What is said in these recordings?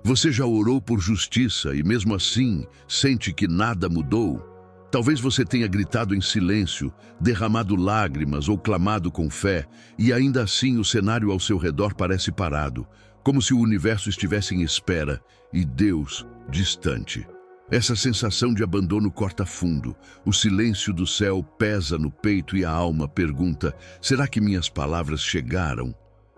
Você já orou por justiça e mesmo assim sente que nada mudou? Talvez você tenha gritado em silêncio, derramado lágrimas ou clamado com fé, e ainda assim o cenário ao seu redor parece parado, como se o universo estivesse em espera e Deus distante. Essa sensação de abandono corta fundo, o silêncio do céu pesa no peito e a alma pergunta: será que minhas palavras chegaram?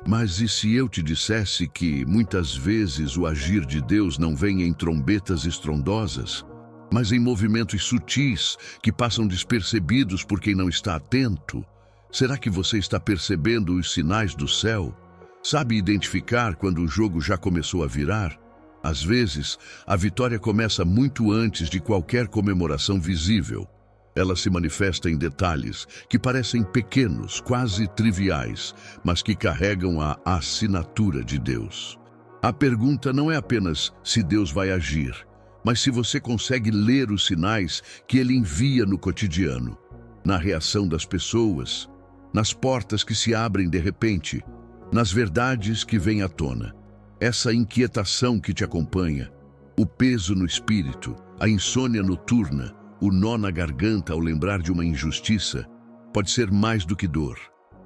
Mas e se eu te dissesse que, muitas vezes, o agir de Deus não vem em trombetas estrondosas, mas em movimentos sutis que passam despercebidos por quem não está atento? Será que você está percebendo os sinais do céu? Sabe identificar quando o jogo já começou a virar? Às vezes, a vitória começa muito antes de qualquer comemoração visível. Ela se manifesta em detalhes que parecem pequenos, quase triviais, mas que carregam a assinatura de Deus. A pergunta não é apenas se Deus vai agir, mas se você consegue ler os sinais que Ele envia no cotidiano, na reação das pessoas, nas portas que se abrem de repente, nas verdades que vêm à tona. Essa inquietação que te acompanha, o peso no espírito, a insônia noturna, o nó na garganta ao lembrar de uma injustiça, pode ser mais do que dor.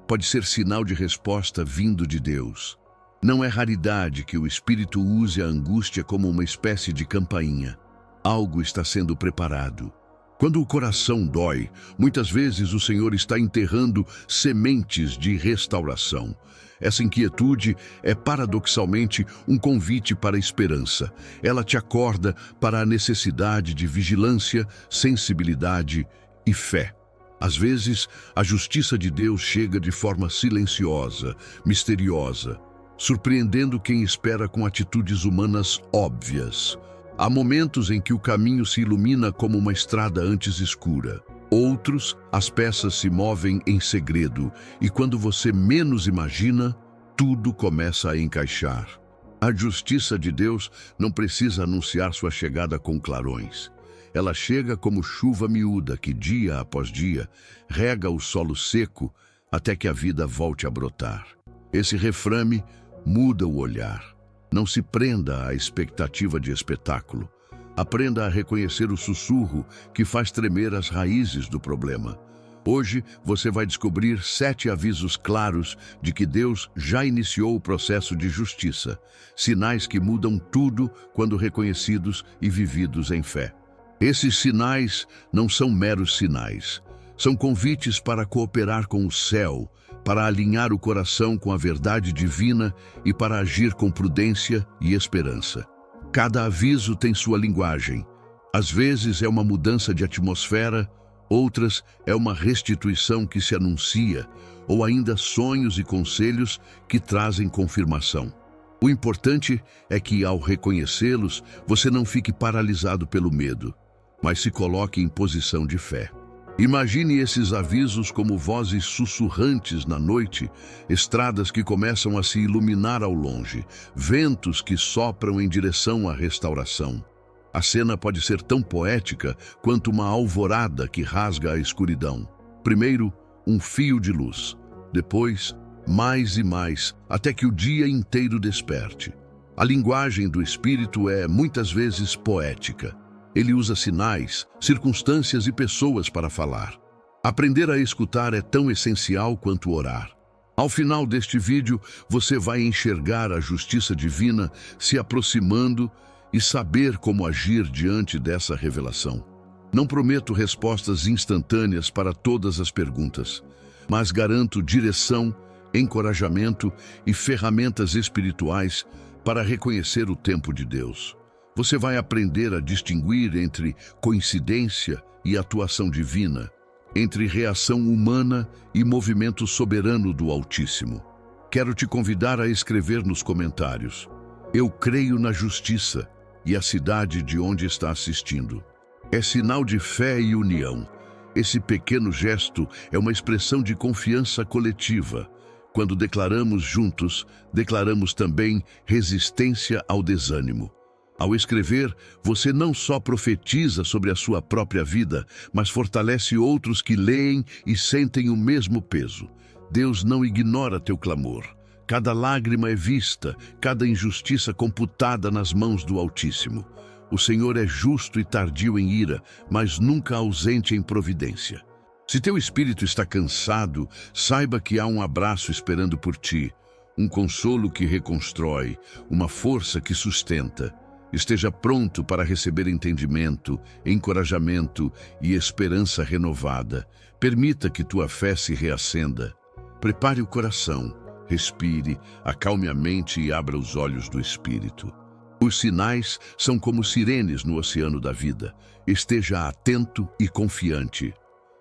Pode ser sinal de resposta vindo de Deus. Não é raridade que o Espírito use a angústia como uma espécie de campainha. Algo está sendo preparado. Quando o coração dói, muitas vezes o Senhor está enterrando sementes de restauração. Essa inquietude é paradoxalmente um convite para a esperança. Ela te acorda para a necessidade de vigilância, sensibilidade e fé. Às vezes, a justiça de Deus chega de forma silenciosa, misteriosa, surpreendendo quem espera com atitudes humanas óbvias. Há momentos em que o caminho se ilumina como uma estrada antes escura. Outros, as peças se movem em segredo e quando você menos imagina, tudo começa a encaixar. A justiça de Deus não precisa anunciar sua chegada com clarões. Ela chega como chuva miúda que, dia após dia, rega o solo seco até que a vida volte a brotar. Esse reframe muda o olhar. Não se prenda à expectativa de espetáculo. Aprenda a reconhecer o sussurro que faz tremer as raízes do problema. Hoje você vai descobrir 7 avisos claros de que Deus já iniciou o processo de justiça, sinais que mudam tudo quando reconhecidos e vividos em fé. Esses sinais não são meros sinais, são convites para cooperar com o céu, para alinhar o coração com a verdade divina e para agir com prudência e esperança. Cada aviso tem sua linguagem. Às vezes é uma mudança de atmosfera, outras é uma restituição que se anuncia, ou ainda sonhos e conselhos que trazem confirmação. O importante é que, ao reconhecê-los, você não fique paralisado pelo medo, mas se coloque em posição de fé. Imagine esses avisos como vozes sussurrantes na noite, estradas que começam a se iluminar ao longe, ventos que sopram em direção à restauração. A cena pode ser tão poética quanto uma alvorada que rasga a escuridão. Primeiro, um fio de luz. Depois, mais e mais, até que o dia inteiro desperte. A linguagem do Espírito é, muitas vezes, poética. Ele usa sinais, circunstâncias e pessoas para falar. Aprender a escutar é tão essencial quanto orar. Ao final deste vídeo, você vai enxergar a justiça divina se aproximando e saber como agir diante dessa revelação. Não prometo respostas instantâneas para todas as perguntas, mas garanto direção, encorajamento e ferramentas espirituais para reconhecer o tempo de Deus. Você vai aprender a distinguir entre coincidência e atuação divina, entre reação humana e movimento soberano do Altíssimo. Quero te convidar a escrever nos comentários: eu creio na justiça, e a cidade de onde está assistindo. É sinal de fé e união. Esse pequeno gesto é uma expressão de confiança coletiva. Quando declaramos juntos, declaramos também resistência ao desânimo. Ao escrever, você não só profetiza sobre a sua própria vida, mas fortalece outros que leem e sentem o mesmo peso. Deus não ignora teu clamor. Cada lágrima é vista, cada injustiça computada nas mãos do Altíssimo. O Senhor é justo e tardio em ira, mas nunca ausente em providência. Se teu espírito está cansado, saiba que há um abraço esperando por ti, um consolo que reconstrói, uma força que sustenta. Esteja pronto para receber entendimento, encorajamento e esperança renovada. Permita que tua fé se reacenda. Prepare o coração, respire, acalme a mente e abra os olhos do espírito. Os sinais são como sirenes no oceano da vida. Esteja atento e confiante.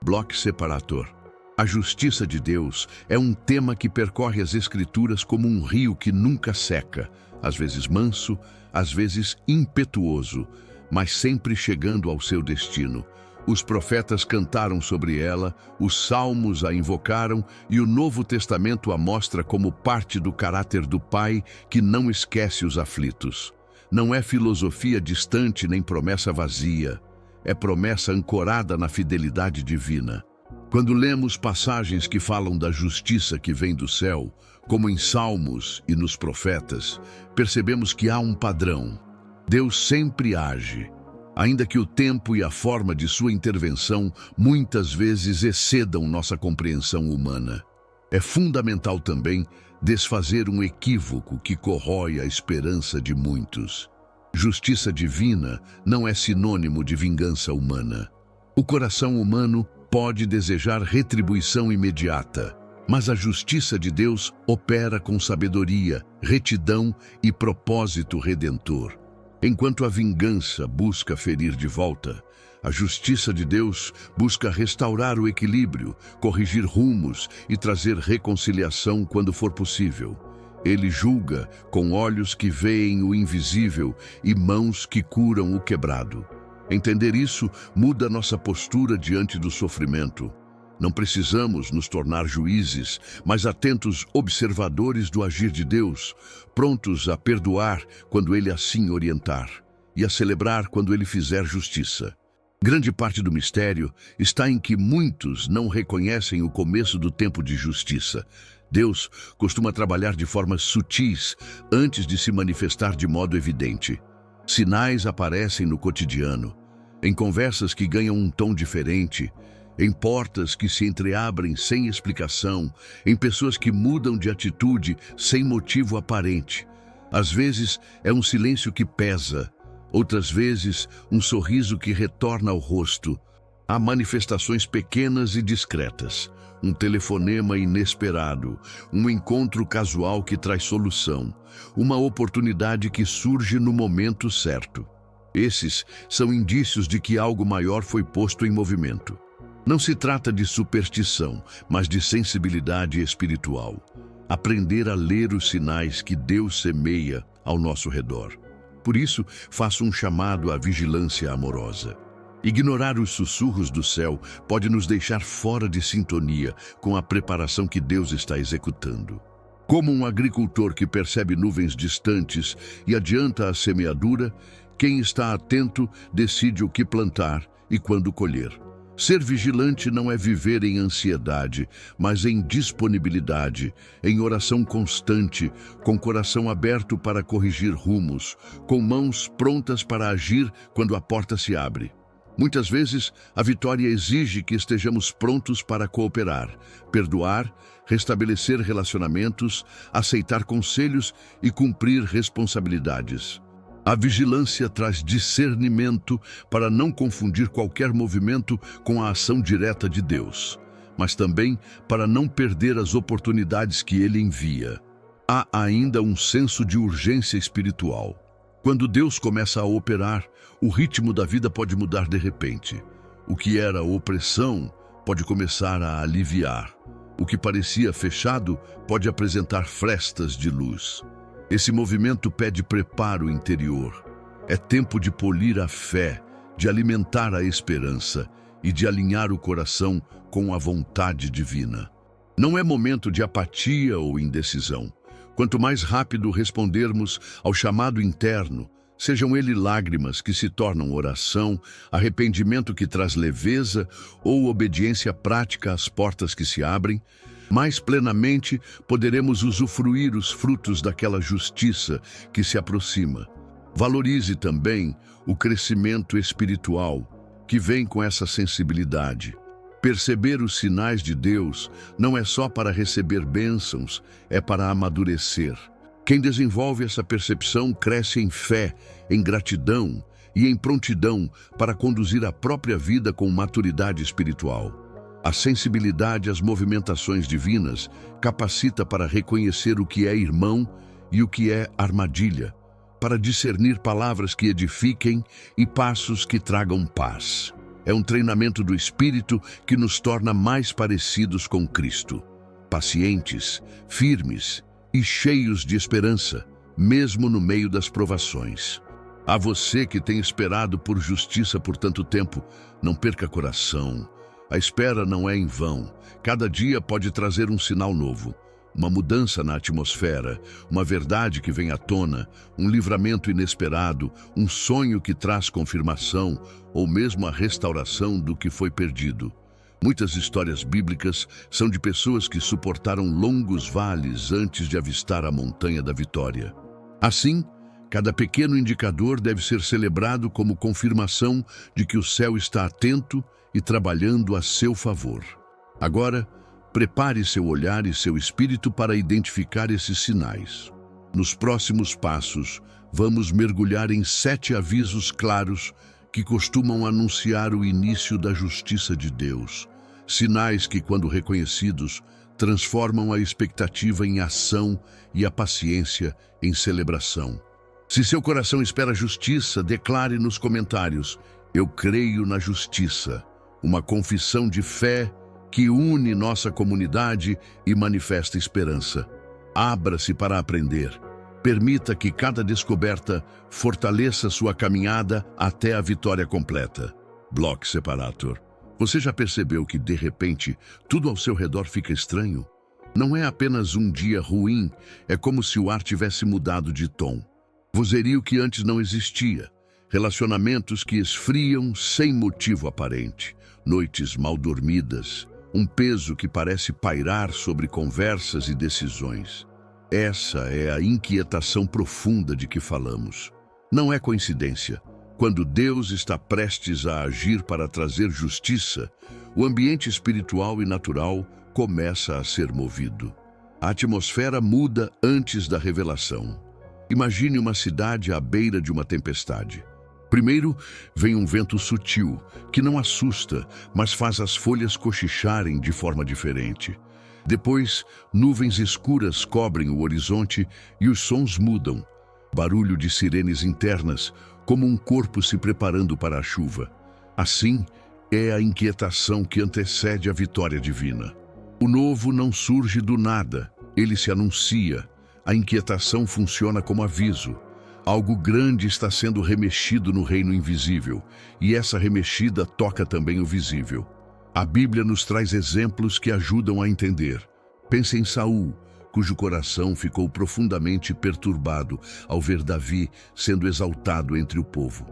Bloque separator. A justiça de Deus é um tema que percorre as Escrituras como um rio que nunca seca, às vezes manso, às vezes impetuoso, mas sempre chegando ao seu destino. Os profetas cantaram sobre ela, os salmos a invocaram e o Novo Testamento a mostra como parte do caráter do Pai que não esquece os aflitos. Não é filosofia distante nem promessa vazia, é promessa ancorada na fidelidade divina. Quando lemos passagens que falam da justiça que vem do céu, como em Salmos e nos profetas, percebemos que há um padrão. Deus sempre age, ainda que o tempo e a forma de sua intervenção muitas vezes excedam nossa compreensão humana. É fundamental também desfazer um equívoco que corrói a esperança de muitos. Justiça divina não é sinônimo de vingança humana. O coração humano pode desejar retribuição imediata, mas a justiça de Deus opera com sabedoria, retidão e propósito redentor. Enquanto a vingança busca ferir de volta, a justiça de Deus busca restaurar o equilíbrio, corrigir rumos e trazer reconciliação quando for possível. Ele julga com olhos que veem o invisível e mãos que curam o quebrado. Entender isso muda nossa postura diante do sofrimento. Não precisamos nos tornar juízes, mas atentos observadores do agir de Deus, prontos a perdoar quando Ele assim orientar e a celebrar quando Ele fizer justiça. Grande parte do mistério está em que muitos não reconhecem o começo do tempo de justiça. Deus costuma trabalhar de formas sutis antes de se manifestar de modo evidente. Sinais aparecem no cotidiano, em conversas que ganham um tom diferente, em portas que se entreabrem sem explicação, em pessoas que mudam de atitude sem motivo aparente. Às vezes é um silêncio que pesa, outras vezes um sorriso que retorna ao rosto. Há manifestações pequenas e discretas, um telefonema inesperado, um encontro casual que traz solução, uma oportunidade que surge no momento certo. Esses são indícios de que algo maior foi posto em movimento. Não se trata de superstição, mas de sensibilidade espiritual. Aprender a ler os sinais que Deus semeia ao nosso redor. Por isso, faço um chamado à vigilância amorosa. Ignorar os sussurros do céu pode nos deixar fora de sintonia com a preparação que Deus está executando. Como um agricultor que percebe nuvens distantes e adianta a semeadura, quem está atento decide o que plantar e quando colher. Ser vigilante não é viver em ansiedade, mas em disponibilidade, em oração constante, com coração aberto para corrigir rumos, com mãos prontas para agir quando a porta se abre. Muitas vezes, a vitória exige que estejamos prontos para cooperar, perdoar, restabelecer relacionamentos, aceitar conselhos e cumprir responsabilidades. A vigilância traz discernimento para não confundir qualquer movimento com a ação direta de Deus, mas também para não perder as oportunidades que Ele envia. Há ainda um senso de urgência espiritual. Quando Deus começa a operar, o ritmo da vida pode mudar de repente. O que era opressão pode começar a aliviar. O que parecia fechado pode apresentar frestas de luz. Esse movimento pede preparo interior. É tempo de polir a fé, de alimentar a esperança e de alinhar o coração com a vontade divina. Não é momento de apatia ou indecisão. Quanto mais rápido respondermos ao chamado interno, sejam ele lágrimas que se tornam oração, arrependimento que traz leveza ou obediência prática às portas que se abrem, mais plenamente poderemos usufruir os frutos daquela justiça que se aproxima. Valorize também o crescimento espiritual que vem com essa sensibilidade. Perceber os sinais de Deus não é só para receber bênçãos, é para amadurecer. Quem desenvolve essa percepção cresce em fé, em gratidão e em prontidão para conduzir a própria vida com maturidade espiritual. A sensibilidade às movimentações divinas capacita para reconhecer o que é irmão e o que é armadilha, para discernir palavras que edifiquem e passos que tragam paz. É um treinamento do Espírito que nos torna mais parecidos com Cristo. Pacientes, firmes e cheios de esperança, mesmo no meio das provações. A você que tem esperado por justiça por tanto tempo, não perca coração. A espera não é em vão. Cada dia pode trazer um sinal novo. Uma mudança na atmosfera, uma verdade que vem à tona, um livramento inesperado, um sonho que traz confirmação, ou mesmo a restauração do que foi perdido. Muitas histórias bíblicas são de pessoas que suportaram longos vales antes de avistar a montanha da vitória. Assim, cada pequeno indicador deve ser celebrado como confirmação de que o céu está atento e trabalhando a seu favor. Agora, prepare seu olhar e seu espírito para identificar esses sinais. Nos próximos passos, vamos mergulhar em 7 avisos claros que costumam anunciar o início da justiça de Deus. Sinais que, quando reconhecidos, transformam a expectativa em ação e a paciência em celebração. Se seu coração espera justiça, declare nos comentários: "Eu creio na justiça", uma confissão de fé que une nossa comunidade e manifesta esperança. Abra-se para aprender. Permita que cada descoberta fortaleça sua caminhada até a vitória completa. Block Separator. Você já percebeu que, de repente, tudo ao seu redor fica estranho? Não é apenas um dia ruim, é como se o ar tivesse mudado de tom. Vozerio que antes não existia. Relacionamentos que esfriam sem motivo aparente. Noites mal dormidas. Um peso que parece pairar sobre conversas e decisões. Essa é a inquietação profunda de que falamos. Não é coincidência. Quando Deus está prestes a agir para trazer justiça, o ambiente espiritual e natural começa a ser movido. A atmosfera muda antes da revelação. Imagine uma cidade à beira de uma tempestade. Primeiro, vem um vento sutil, que não assusta, mas faz as folhas cochicharem de forma diferente. Depois, nuvens escuras cobrem o horizonte e os sons mudam. Barulho de sirenes internas, como um corpo se preparando para a chuva. Assim, é a inquietação que antecede a vitória divina. O novo não surge do nada, ele se anuncia. A inquietação funciona como aviso. Algo grande está sendo remexido no reino invisível, e essa remexida toca também o visível. A Bíblia nos traz exemplos que ajudam a entender. Pense em Saul, cujo coração ficou profundamente perturbado ao ver Davi sendo exaltado entre o povo.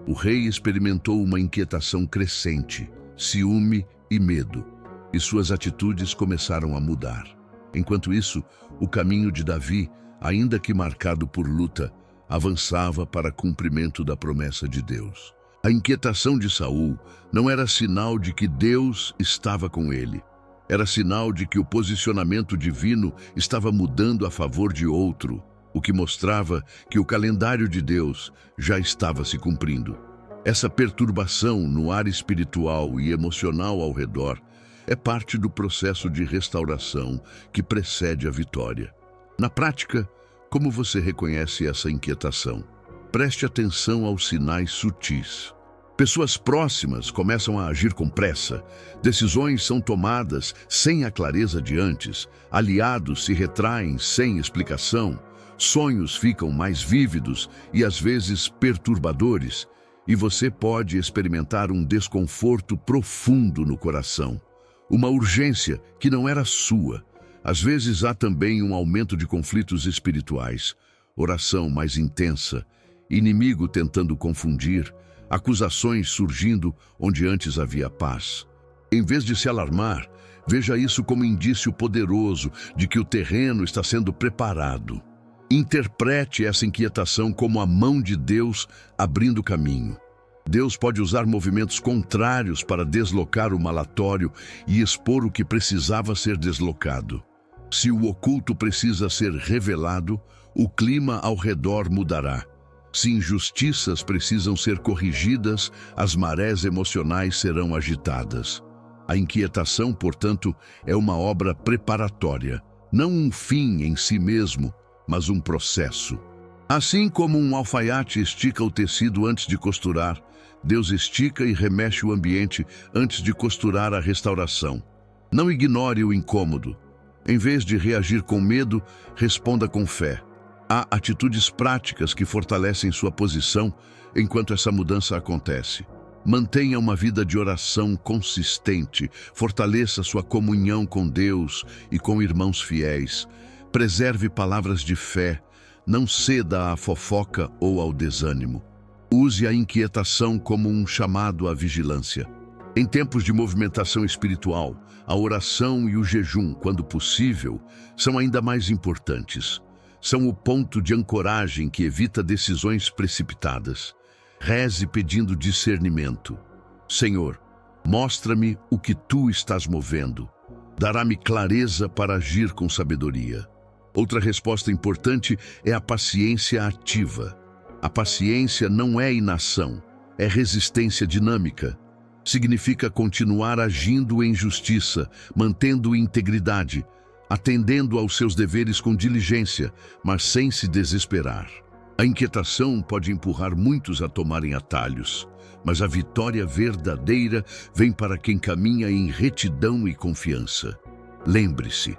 O rei experimentou uma inquietação crescente, ciúme e medo, e suas atitudes começaram a mudar. Enquanto isso, o caminho de Davi, ainda que marcado por luta, avançava para cumprimento da promessa de Deus. A inquietação de Saul não era sinal de que Deus estava com ele. Era sinal de que o posicionamento divino estava mudando a favor de outro, o que mostrava que o calendário de Deus já estava se cumprindo. Essa perturbação no ar espiritual e emocional ao redor é parte do processo de restauração que precede a vitória. Na prática, como você reconhece essa inquietação? Preste atenção aos sinais sutis. Pessoas próximas começam a agir com pressa, decisões são tomadas sem a clareza de antes, aliados se retraem sem explicação, sonhos ficam mais vívidos e às vezes perturbadores, e você pode experimentar um desconforto profundo no coração, uma urgência que não era sua. Às vezes há também um aumento de conflitos espirituais, oração mais intensa, inimigo tentando confundir, acusações surgindo onde antes havia paz. Em vez de se alarmar, Veja isso como indício poderoso de que o terreno está sendo preparado. Interprete essa inquietação como a mão de Deus abrindo caminho. Deus pode usar movimentos contrários para deslocar o malatório e expor o que precisava ser deslocado. Se o oculto precisa ser revelado, o clima ao redor mudará. Se injustiças precisam ser corrigidas, as marés emocionais serão agitadas. A inquietação, portanto, é uma obra preparatória, não um fim em si mesmo, mas um processo. Assim como um alfaiate estica o tecido antes de costurar, Deus estica e remexe o ambiente antes de costurar a restauração. Não ignore o incômodo. Em vez de reagir com medo, responda com fé. Há atitudes práticas que fortalecem sua posição enquanto essa mudança acontece. Mantenha uma vida de oração consistente, fortaleça sua comunhão com Deus e com irmãos fiéis. Preserve palavras de fé, não ceda à fofoca ou ao desânimo. Use a inquietação como um chamado à vigilância. Em tempos de movimentação espiritual, a oração e o jejum, quando possível, são ainda mais importantes. São o ponto de ancoragem que evita decisões precipitadas. Reze pedindo discernimento. Senhor, mostra-me o que Tu estás movendo. Dará-me clareza para agir com sabedoria. Outra resposta importante é a paciência ativa. A paciência não é inação, é resistência dinâmica. Significa continuar agindo em justiça, mantendo integridade, atendendo aos seus deveres com diligência, mas sem se desesperar. A inquietação pode empurrar muitos a tomarem atalhos, mas a vitória verdadeira vem para quem caminha em retidão e confiança. Lembre-se,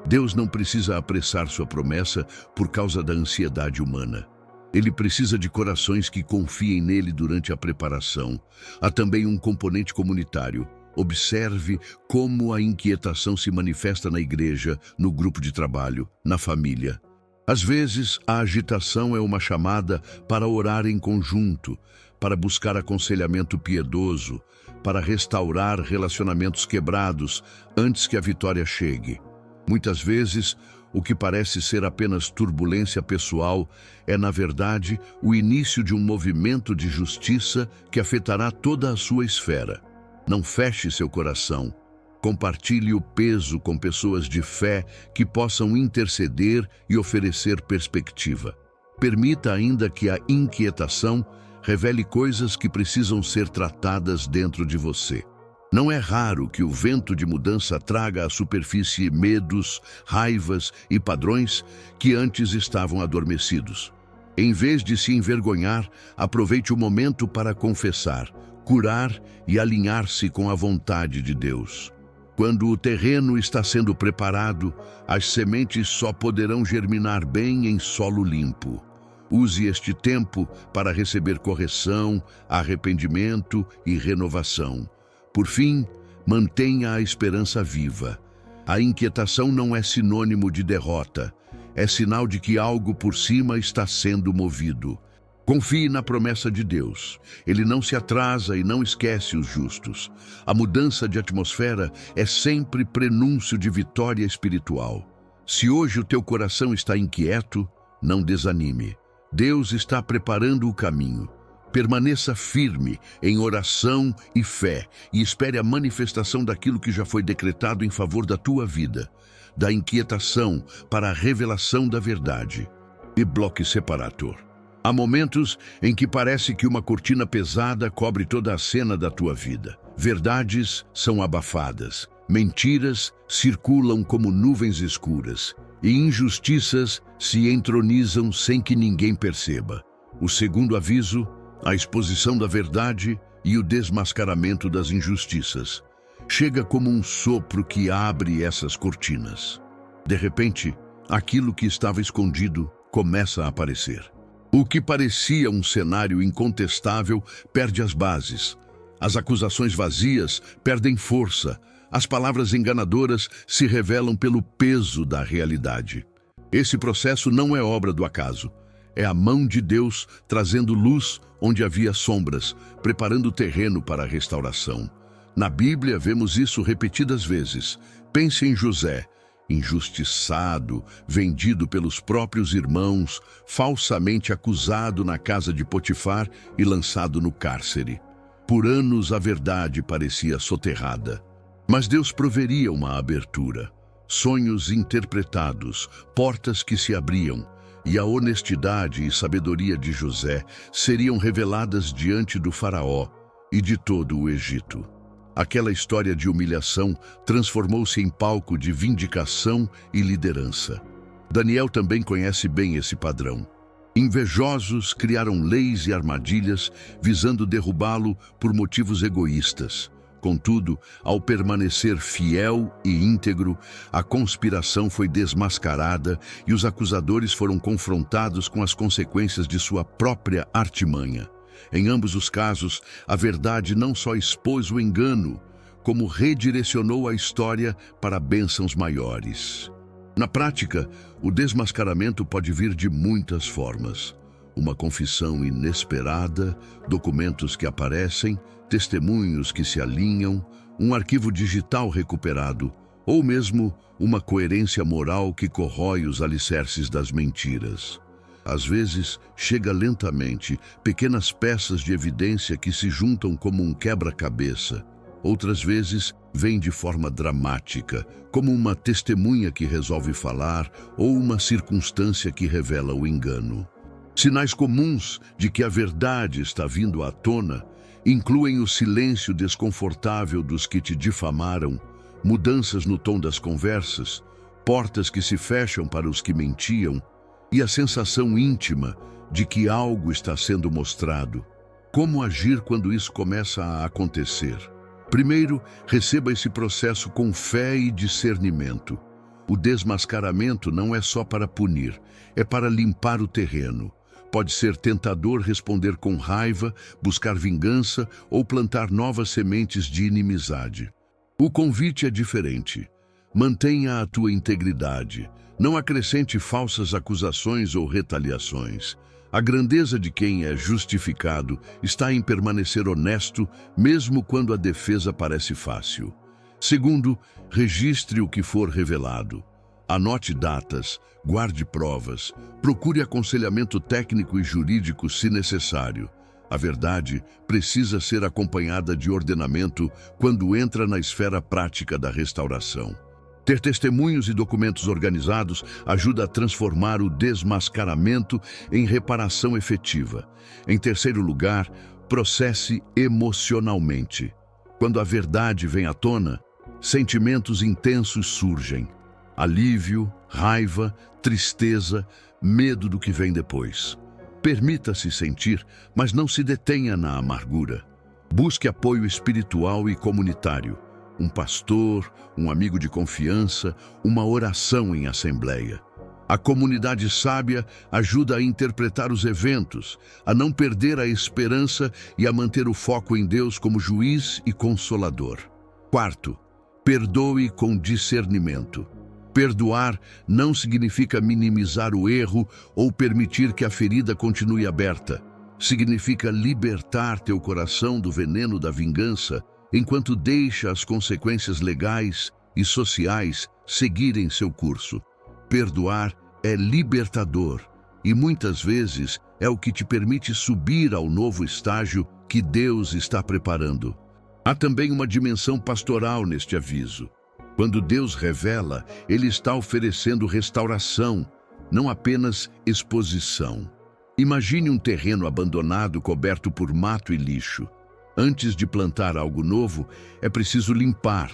Deus não precisa apressar sua promessa por causa da ansiedade humana. Ele precisa de corações que confiem nele durante a preparação. Há também um componente comunitário. Observe como a inquietação se manifesta na igreja, no grupo de trabalho, na família. Às vezes, a agitação é uma chamada para orar em conjunto, para buscar aconselhamento piedoso, para restaurar relacionamentos quebrados antes que a vitória chegue. Muitas vezes, o que parece ser apenas turbulência pessoal é, na verdade, o início de um movimento de justiça que afetará toda a sua esfera. Não feche seu coração. Compartilhe o peso com pessoas de fé que possam interceder e oferecer perspectiva. Permita ainda que a inquietação revele coisas que precisam ser tratadas dentro de você. Não é raro que o vento de mudança traga à superfície medos, raivas e padrões que antes estavam adormecidos. Em vez de se envergonhar, aproveite o momento para confessar, curar e alinhar-se com a vontade de Deus. Quando o terreno está sendo preparado, as sementes só poderão germinar bem em solo limpo. Use este tempo para receber correção, arrependimento e renovação. Por fim, mantenha a esperança viva. A inquietação não é sinônimo de derrota, é sinal de que algo por cima está sendo movido. Confie na promessa de Deus. Ele não se atrasa e não esquece os justos. A mudança de atmosfera é sempre prenúncio de vitória espiritual. Se hoje o teu coração está inquieto, não desanime. Deus está preparando o caminho. Permaneça firme em oração e fé e espere a manifestação daquilo que já foi decretado em favor da tua vida, da inquietação para a revelação da verdade. E bloque separator. Há momentos em que parece que uma cortina pesada cobre toda a cena da tua vida. Verdades são abafadas, mentiras circulam como nuvens escuras e injustiças se entronizam sem que ninguém perceba. O segundo aviso: a exposição da verdade e o desmascaramento das injustiças. Chega como um sopro que abre essas cortinas. De repente, aquilo que estava escondido começa a aparecer. O que parecia um cenário incontestável perde as bases. As acusações vazias perdem força. As palavras enganadoras se revelam pelo peso da realidade. Esse processo não é obra do acaso. É a mão de Deus trazendo luz onde havia sombras, preparando o terreno para a restauração. Na Bíblia, vemos isso repetidas vezes. Pense em José, injustiçado, vendido pelos próprios irmãos, falsamente acusado na casa de Potifar e lançado no cárcere. Por anos a verdade parecia soterrada. Mas Deus proveria uma abertura. Sonhos interpretados, portas que se abriam, e a honestidade e sabedoria de José seriam reveladas diante do faraó e de todo o Egito. Aquela história de humilhação transformou-se em palco de vindicação e liderança. Daniel também conhece bem esse padrão. Invejosos criaram leis e armadilhas visando derrubá-lo por motivos egoístas. Contudo, ao permanecer fiel e íntegro, a conspiração foi desmascarada e os acusadores foram confrontados com as consequências de sua própria artimanha. Em ambos os casos, a verdade não só expôs o engano, como redirecionou a história para bênçãos maiores. Na prática, o desmascaramento pode vir de muitas formas. Uma confissão inesperada, documentos que aparecem, testemunhos que se alinham, um arquivo digital recuperado, ou mesmo uma coerência moral que corrói os alicerces das mentiras. Às vezes, chega lentamente, pequenas peças de evidência que se juntam como um quebra-cabeça. Outras vezes, vem de forma dramática, como uma testemunha que resolve falar ou uma circunstância que revela o engano. Sinais comuns de que a verdade está vindo à tona incluem o silêncio desconfortável dos que te difamaram, mudanças no tom das conversas, portas que se fecham para os que mentiam e a sensação íntima de que algo está sendo mostrado. Como agir quando isso começa a acontecer? Primeiro, receba esse processo com fé e discernimento. O desmascaramento não é só para punir, é para limpar o terreno. Pode ser tentador responder com raiva, buscar vingança ou plantar novas sementes de inimizade. O convite é diferente. Mantenha a tua integridade. Não acrescente falsas acusações ou retaliações. A grandeza de quem é justificado está em permanecer honesto, mesmo quando a defesa parece fácil. Segundo, registre o que for revelado. Anote datas, guarde provas, procure aconselhamento técnico e jurídico se necessário. A verdade precisa ser acompanhada de ordenamento quando entra na esfera prática da restauração. Ter testemunhos e documentos organizados ajuda a transformar o desmascaramento em reparação efetiva. Em terceiro lugar, processe emocionalmente. Quando a verdade vem à tona, sentimentos intensos surgem. Alívio, raiva, tristeza, medo do que vem depois. Permita-se sentir, mas não se detenha na amargura. Busque apoio espiritual e comunitário. Um pastor, um amigo de confiança, uma oração em assembleia. A comunidade sábia ajuda a interpretar os eventos, a não perder a esperança e a manter o foco em Deus como juiz e consolador. Quarto, perdoe com discernimento. Perdoar não significa minimizar o erro ou permitir que a ferida continue aberta. Significa libertar teu coração do veneno da vingança, enquanto deixa as consequências legais e sociais seguirem seu curso. Perdoar é libertador e muitas vezes é o que te permite subir ao novo estágio que Deus está preparando. Há também uma dimensão pastoral neste aviso. Quando Deus revela, Ele está oferecendo restauração, não apenas exposição. Imagine um terreno abandonado coberto por mato e lixo. Antes de plantar algo novo, é preciso limpar,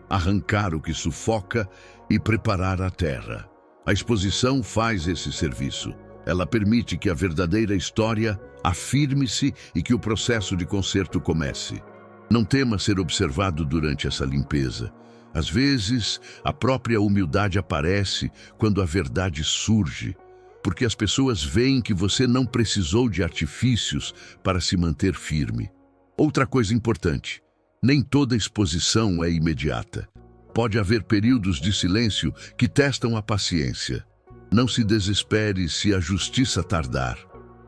arrancar o que sufoca e preparar a terra. A exposição faz esse serviço. Ela permite que a verdadeira história afirme-se e que o processo de conserto comece. Não tema ser observado durante essa limpeza. Às vezes, a própria humildade aparece quando a verdade surge, porque as pessoas veem que você não precisou de artifícios para se manter firme. Outra coisa importante, nem toda exposição é imediata. Pode haver períodos de silêncio que testam a paciência. Não se desespere se a justiça tardar.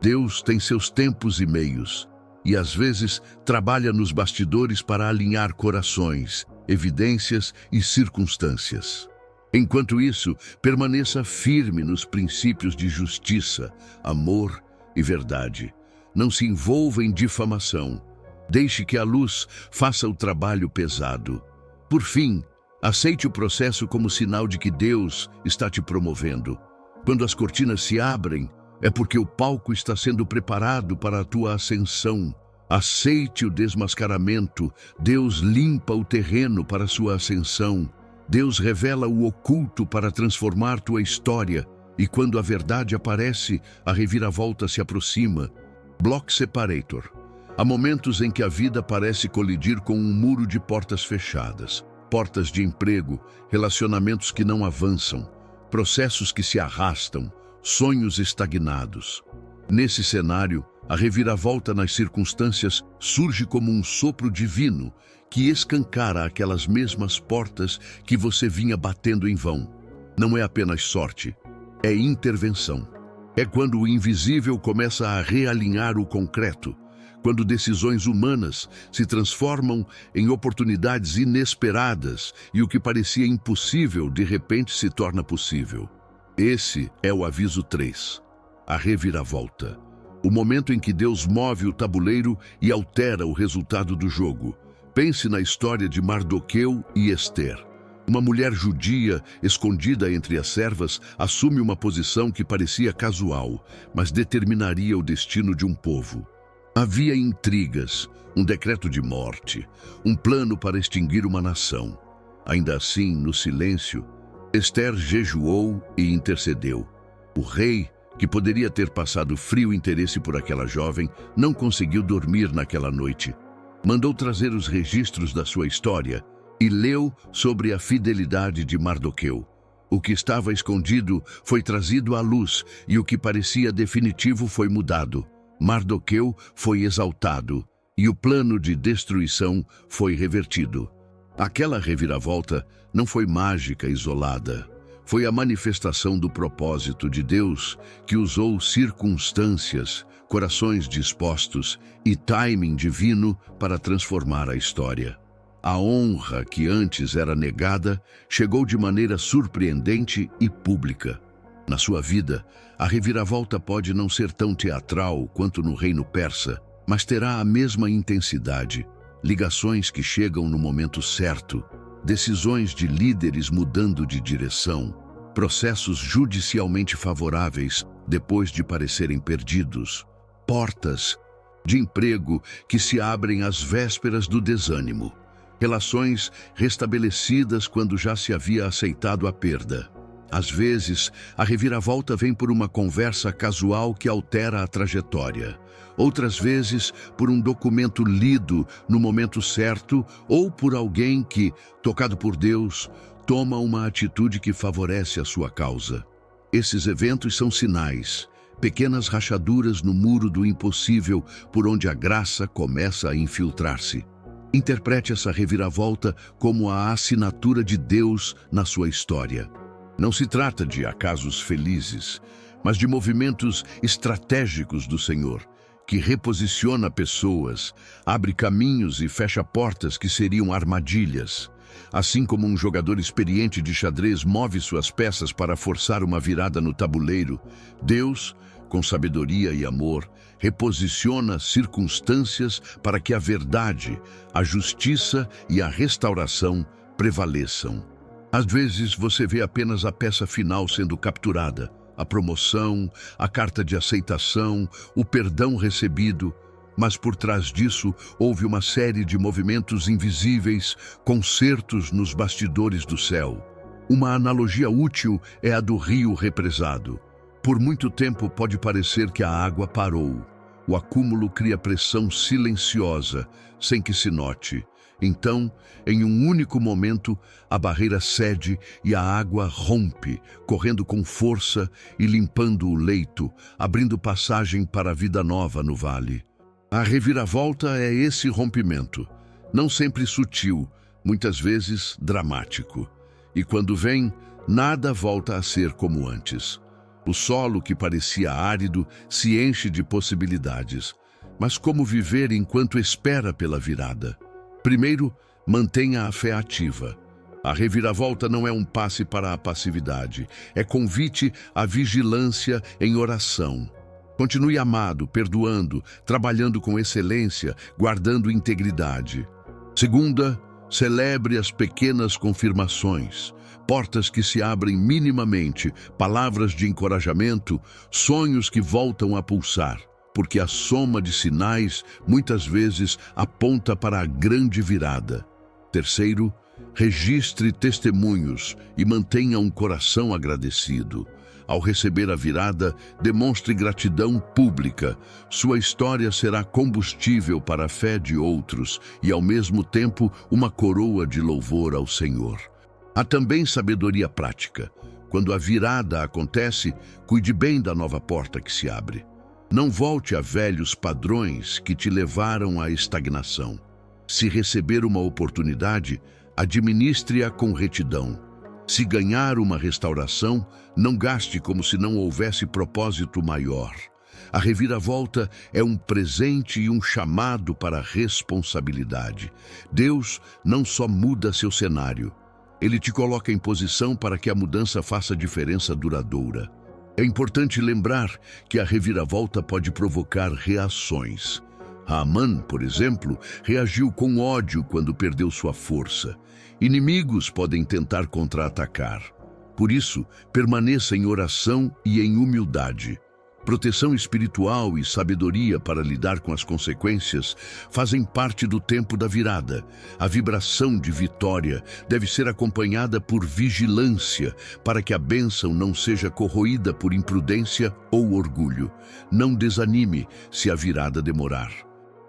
Deus tem seus tempos e meios, e às vezes trabalha nos bastidores para alinhar corações, evidências e circunstâncias. Enquanto isso, permaneça firme nos princípios de justiça, amor e verdade. Não se envolva em difamação. Deixe que a luz faça o trabalho pesado. Por fim, aceite o processo como sinal de que Deus está te promovendo. Quando as cortinas se abrem, é porque o palco está sendo preparado para a tua ascensão. Aceite o desmascaramento. Deus limpa o terreno para a sua ascensão. Deus revela o oculto para transformar tua história. E quando a verdade aparece, a reviravolta se aproxima. Block Separator. Há momentos em que a vida parece colidir com um muro de portas fechadas. Portas de emprego, relacionamentos que não avançam, processos que se arrastam, sonhos estagnados. Nesse cenário, a reviravolta nas circunstâncias surge como um sopro divino que escancara aquelas mesmas portas que você vinha batendo em vão. Não é apenas sorte, é intervenção. É quando o invisível começa a realinhar o concreto, quando decisões humanas se transformam em oportunidades inesperadas e o que parecia impossível de repente se torna possível. Esse é o aviso 3, a reviravolta. O momento em que Deus move o tabuleiro e altera o resultado do jogo. Pense na história de Mardoqueu e Ester. Uma mulher judia, escondida entre as servas, assume uma posição que parecia casual, mas determinaria o destino de um povo. Havia intrigas, um decreto de morte, um plano para extinguir uma nação. Ainda assim, no silêncio, Ester jejuou e intercedeu. O rei, que poderia ter passado frio interesse por aquela jovem, não conseguiu dormir naquela noite. Mandou trazer os registros da sua história e leu sobre a fidelidade de Mardoqueu. O que estava escondido foi trazido à luz e o que parecia definitivo foi mudado. Mardoqueu foi exaltado e o plano de destruição foi revertido. Aquela reviravolta não foi mágica isolada. Foi a manifestação do propósito de Deus que usou circunstâncias, corações dispostos e timing divino para transformar a história. A honra que antes era negada chegou de maneira surpreendente e pública. Na sua vida, a reviravolta pode não ser tão teatral quanto no reino persa, mas terá a mesma intensidade. Ligações que chegam no momento certo, decisões de líderes mudando de direção, processos judicialmente favoráveis depois de parecerem perdidos, portas de emprego que se abrem às vésperas do desânimo, relações restabelecidas quando já se havia aceitado a perda. Às vezes, a reviravolta vem por uma conversa casual que altera a trajetória. Outras vezes, por um documento lido no momento certo ou por alguém que, tocado por Deus, toma uma atitude que favorece a sua causa. Esses eventos são sinais, pequenas rachaduras no muro do impossível por onde a graça começa a infiltrar-se. Interprete essa reviravolta como a assinatura de Deus na sua história. Não se trata de acasos felizes, mas de movimentos estratégicos do Senhor, que reposiciona pessoas, abre caminhos e fecha portas que seriam armadilhas. Assim como um jogador experiente de xadrez move suas peças para forçar uma virada no tabuleiro, Deus, com sabedoria e amor, reposiciona circunstâncias para que a verdade, a justiça e a restauração prevaleçam. Às vezes você vê apenas a peça final sendo capturada, a promoção, a carta de aceitação, o perdão recebido, mas por trás disso houve uma série de movimentos invisíveis, concertos nos bastidores do céu. Uma analogia útil é a do rio represado. Por muito tempo pode parecer que a água parou. O acúmulo cria pressão silenciosa, sem que se note. Então, em um único momento, a barreira cede e a água rompe, correndo com força e limpando o leito, abrindo passagem para a vida nova no vale. A reviravolta é esse rompimento, não sempre sutil, muitas vezes dramático. E quando vem, nada volta a ser como antes. O solo que parecia árido se enche de possibilidades. Mas como viver enquanto espera pela virada? Primeiro, Mantenha a fé ativa. A reviravolta não é um passe para a passividade, é convite à vigilância em oração. Continue amado, perdoando, trabalhando com excelência, guardando integridade. Segunda, celebre as pequenas confirmações, portas que se abrem minimamente, palavras de encorajamento, sonhos que voltam a pulsar, porque a soma de sinais muitas vezes aponta para a grande virada. Terceiro, registre testemunhos e mantenha um coração agradecido. Ao receber a virada, demonstre gratidão pública. Sua história será combustível para a fé de outros e, ao mesmo tempo, uma coroa de louvor ao Senhor. Há também sabedoria prática. Quando a virada acontece, cuide bem da nova porta que se abre. Não volte a velhos padrões que te levaram à estagnação. Se receber uma oportunidade, administre-a com retidão. Se ganhar uma restauração, não gaste como se não houvesse propósito maior. A reviravolta é um presente e um chamado para a responsabilidade. Deus não só muda seu cenário, Ele te coloca em posição para que a mudança faça diferença duradoura. É importante lembrar que a reviravolta pode provocar reações. Haman, por exemplo, reagiu com ódio quando perdeu sua força. Inimigos podem tentar contra-atacar. Por isso, permaneça em oração e em humildade. Proteção espiritual e sabedoria para lidar com as consequências fazem parte do tempo da virada. A vibração de vitória deve ser acompanhada por vigilância, para que a bênção não seja corroída por imprudência ou orgulho. Não desanime se a virada demorar.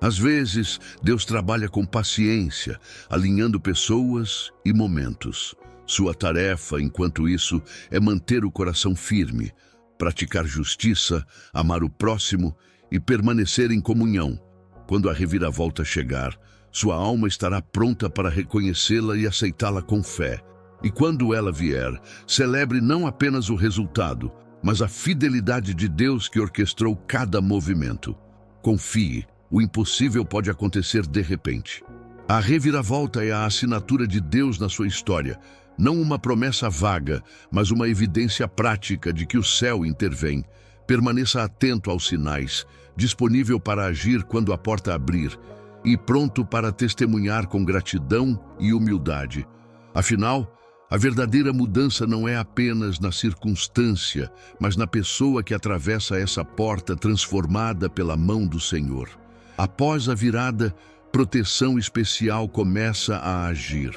Às vezes, Deus trabalha com paciência, alinhando pessoas e momentos. Sua tarefa, enquanto isso, é manter o coração firme, praticar justiça, amar o próximo e permanecer em comunhão. Quando a reviravolta chegar, sua alma estará pronta para reconhecê-la e aceitá-la com fé. E quando ela vier, celebre não apenas o resultado, mas a fidelidade de Deus que orquestrou cada movimento. Confie. O impossível pode acontecer de repente. A reviravolta é a assinatura de Deus na sua história, não uma promessa vaga, mas uma evidência prática de que o céu intervém. Permaneça atento aos sinais, disponível para agir quando a porta abrir e pronto para testemunhar com gratidão e humildade. Afinal, a verdadeira mudança não é apenas na circunstância, mas na pessoa que atravessa essa porta transformada pela mão do Senhor. Após a virada, proteção especial começa a agir.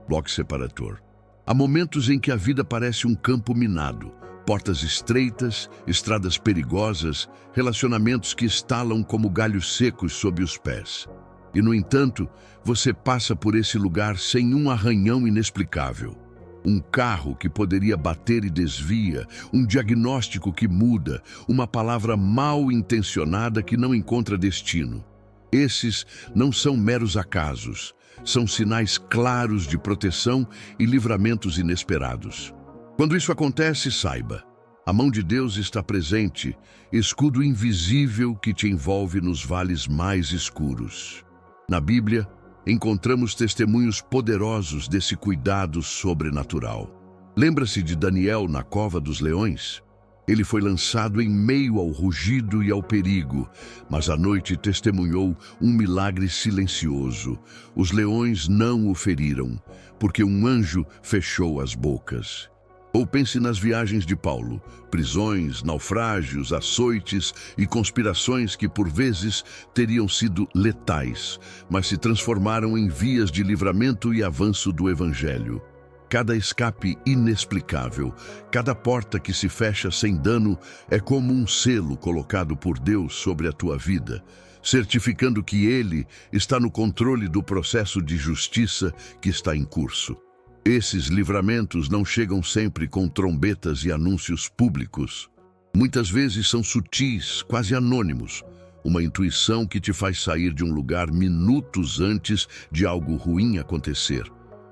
Bloco separador. Há momentos em que a vida parece um campo minado. Portas estreitas, estradas perigosas, relacionamentos que estalam como galhos secos sob os pés. E, no entanto, você passa por esse lugar sem um arranhão inexplicável. Um carro que poderia bater e desvia, um diagnóstico que muda, uma palavra mal intencionada que não encontra destino. Esses não são meros acasos, são sinais claros de proteção e livramentos inesperados. Quando isso acontece, saiba, a mão de Deus está presente, escudo invisível que te envolve nos vales mais escuros. Na Bíblia, encontramos testemunhos poderosos desse cuidado sobrenatural. Lembra-se de Daniel na cova dos leões? Ele foi lançado em meio ao rugido e ao perigo, mas à noite testemunhou um milagre silencioso. Os leões não o feriram, porque um anjo fechou as bocas. Ou pense nas viagens de Paulo, prisões, naufrágios, açoites e conspirações que por vezes teriam sido letais, mas se transformaram em vias de livramento e avanço do Evangelho. Cada escape inexplicável, cada porta que se fecha sem dano é como um selo colocado por Deus sobre a tua vida, certificando que Ele está no controle do processo de justiça que está em curso. Esses livramentos não chegam sempre com trombetas e anúncios públicos. Muitas vezes são sutis, quase anônimos, uma intuição que te faz sair de um lugar minutos antes de algo ruim acontecer.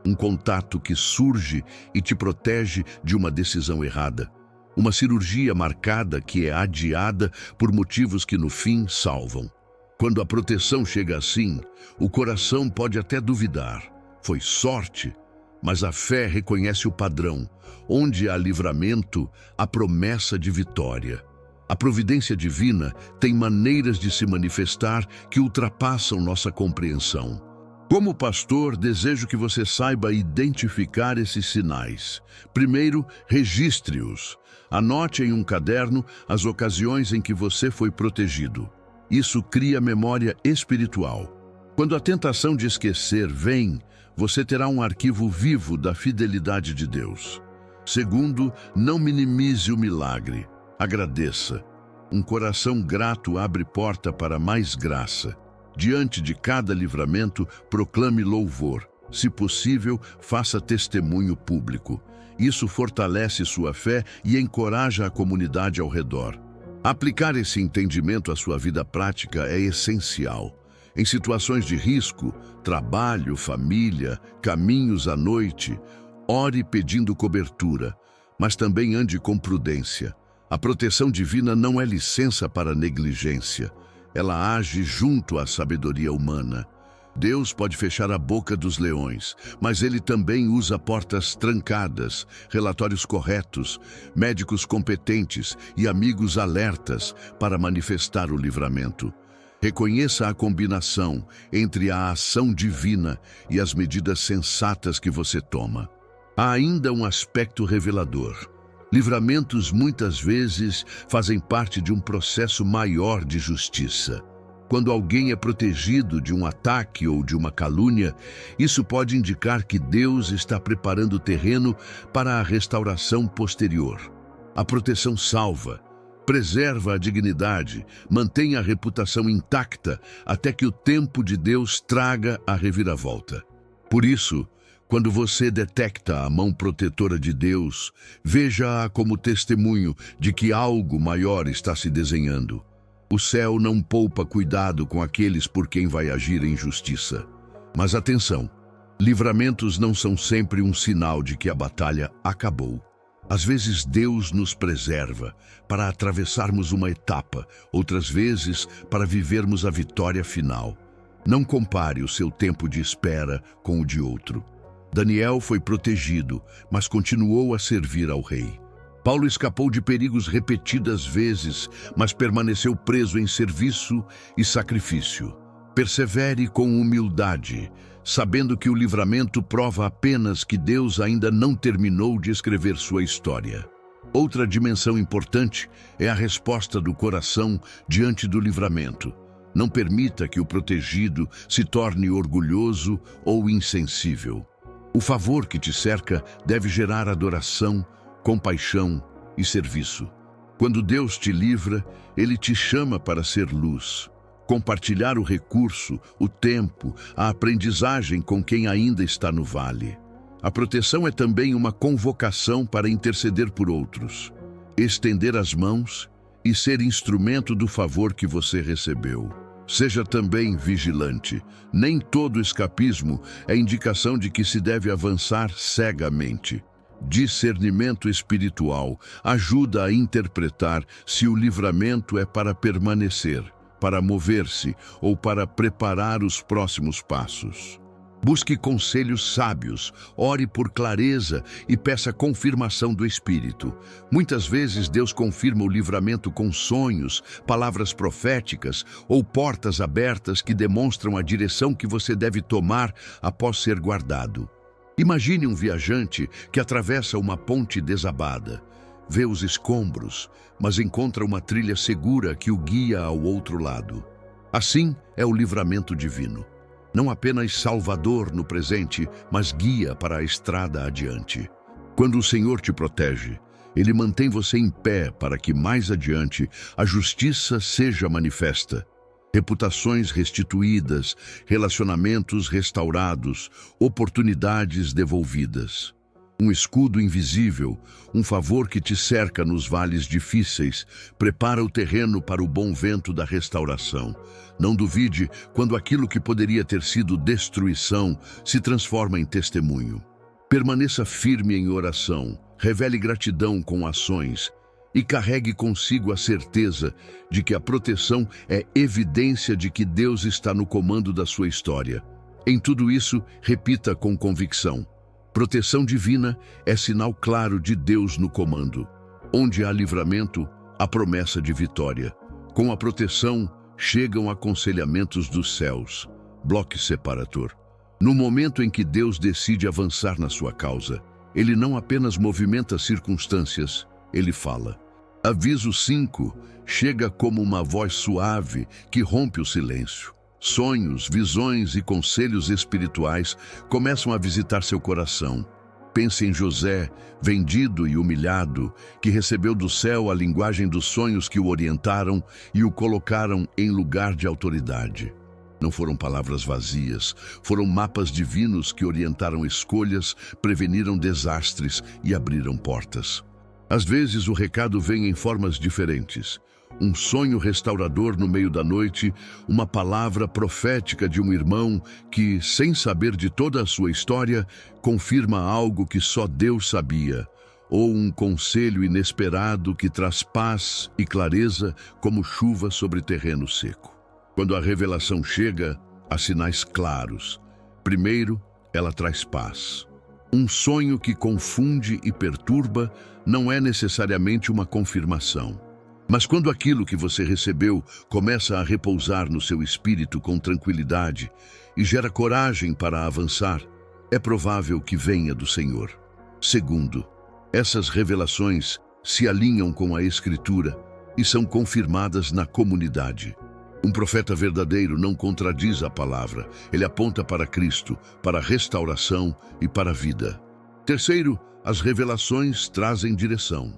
Um contato que surge e te protege de uma decisão errada. Uma cirurgia marcada que é adiada por motivos que no fim salvam. Quando a proteção chega assim, o coração pode até duvidar. Foi sorte? Mas a fé reconhece o padrão. Onde há livramento, há promessa de vitória. A providência divina tem maneiras de se manifestar que ultrapassam nossa compreensão. Como pastor, desejo que você saiba identificar esses sinais. Primeiro, registre-os. Anote em um caderno as ocasiões em que você foi protegido. Isso cria memória espiritual. Quando a tentação de esquecer vem, você terá um arquivo vivo da fidelidade de Deus. Segundo, não minimize o milagre. Agradeça. Um coração grato abre porta para mais graça. Diante de cada livramento, proclame louvor. Se possível, faça testemunho público. Isso fortalece sua fé e encoraja a comunidade ao redor. Aplicar esse entendimento à sua vida prática é essencial. Em situações de risco, trabalho, família, caminhos à noite, ore pedindo cobertura, mas também ande com prudência. A proteção divina não é licença para negligência. Ela age junto à sabedoria humana. Deus pode fechar a boca dos leões, mas Ele também usa portas trancadas, relatórios corretos, médicos competentes e amigos alertas para manifestar o livramento. Reconheça a combinação entre a ação divina e as medidas sensatas que você toma. Há ainda um aspecto revelador. Livramentos muitas vezes fazem parte de um processo maior de justiça. Quando alguém é protegido de um ataque ou de uma calúnia, isso pode indicar que Deus está preparando o terreno para a restauração posterior. A proteção salva, preserva a dignidade, mantém a reputação intacta até que o tempo de Deus traga a reviravolta. Por isso, quando você detecta a mão protetora de Deus, veja-a como testemunho de que algo maior está se desenhando. O céu não poupa cuidado com aqueles por quem vai agir em justiça. Mas atenção, livramentos não são sempre um sinal de que a batalha acabou. Às vezes Deus nos preserva para atravessarmos uma etapa, outras vezes para vivermos a vitória final. Não compare o seu tempo de espera com o de outro. Daniel foi protegido, mas continuou a servir ao rei. Paulo escapou de perigos repetidas vezes, mas permaneceu preso em serviço e sacrifício. Persevere com humildade, sabendo que o livramento prova apenas que Deus ainda não terminou de escrever sua história. Outra dimensão importante é a resposta do coração diante do livramento. Não permita que o protegido se torne orgulhoso ou insensível. O favor que te cerca deve gerar adoração, compaixão e serviço. Quando Deus te livra, Ele te chama para ser luz. Compartilhar o recurso, o tempo, a aprendizagem com quem ainda está no vale. A proteção é também uma convocação para interceder por outros, estender as mãos e ser instrumento do favor que você recebeu. Seja também vigilante. Nem todo escapismo é indicação de que se deve avançar cegamente. Discernimento espiritual ajuda a interpretar se o livramento é para permanecer, para mover-se ou para preparar os próximos passos. Busque conselhos sábios, ore por clareza e peça confirmação do Espírito. Muitas vezes Deus confirma o livramento com sonhos, palavras proféticas ou portas abertas que demonstram a direção que você deve tomar após ser guardado. Imagine um viajante que atravessa uma ponte desabada. Vê os escombros, mas encontra uma trilha segura que o guia ao outro lado. Assim é o livramento divino. Não apenas salvador no presente, mas guia para a estrada adiante. Quando o Senhor te protege, Ele mantém você em pé para que mais adiante a justiça seja manifesta. Reputações restituídas, relacionamentos restaurados, oportunidades devolvidas. Um escudo invisível, um favor que te cerca nos vales difíceis, prepara o terreno para o bom vento da restauração. Não duvide quando aquilo que poderia ter sido destruição se transforma em testemunho. Permaneça firme em oração, revele gratidão com ações e carregue consigo a certeza de que a proteção é evidência de que Deus está no comando da sua história. Em tudo isso, repita com convicção: proteção divina é sinal claro de Deus no comando. Onde há livramento, há promessa de vitória. Com a proteção, chegam aconselhamentos dos céus. Bloque separator. No momento em que Deus decide avançar na sua causa, Ele não apenas movimenta circunstâncias, Ele fala. Aviso 5 chega como uma voz suave que rompe o silêncio. Sonhos, visões e conselhos espirituais começam a visitar seu coração. Pense em José, vendido e humilhado, que recebeu do céu a linguagem dos sonhos que o orientaram e o colocaram em lugar de autoridade. Não foram palavras vazias, foram mapas divinos que orientaram escolhas, preveniram desastres e abriram portas. Às vezes o recado vem em formas diferentes. Um sonho restaurador no meio da noite, uma palavra profética de um irmão que, sem saber de toda a sua história, confirma algo que só Deus sabia, ou um conselho inesperado que traz paz e clareza como chuva sobre terreno seco. Quando a revelação chega, há sinais claros. Primeiro, ela traz paz. Um sonho que confunde e perturba não é necessariamente uma confirmação. Mas quando aquilo que você recebeu começa a repousar no seu espírito com tranquilidade e gera coragem para avançar, é provável que venha do Senhor. Segundo, essas revelações se alinham com a Escritura e são confirmadas na comunidade. Um profeta verdadeiro não contradiz a palavra, ele aponta para Cristo, para a restauração e para a vida. Terceiro, as revelações trazem direção.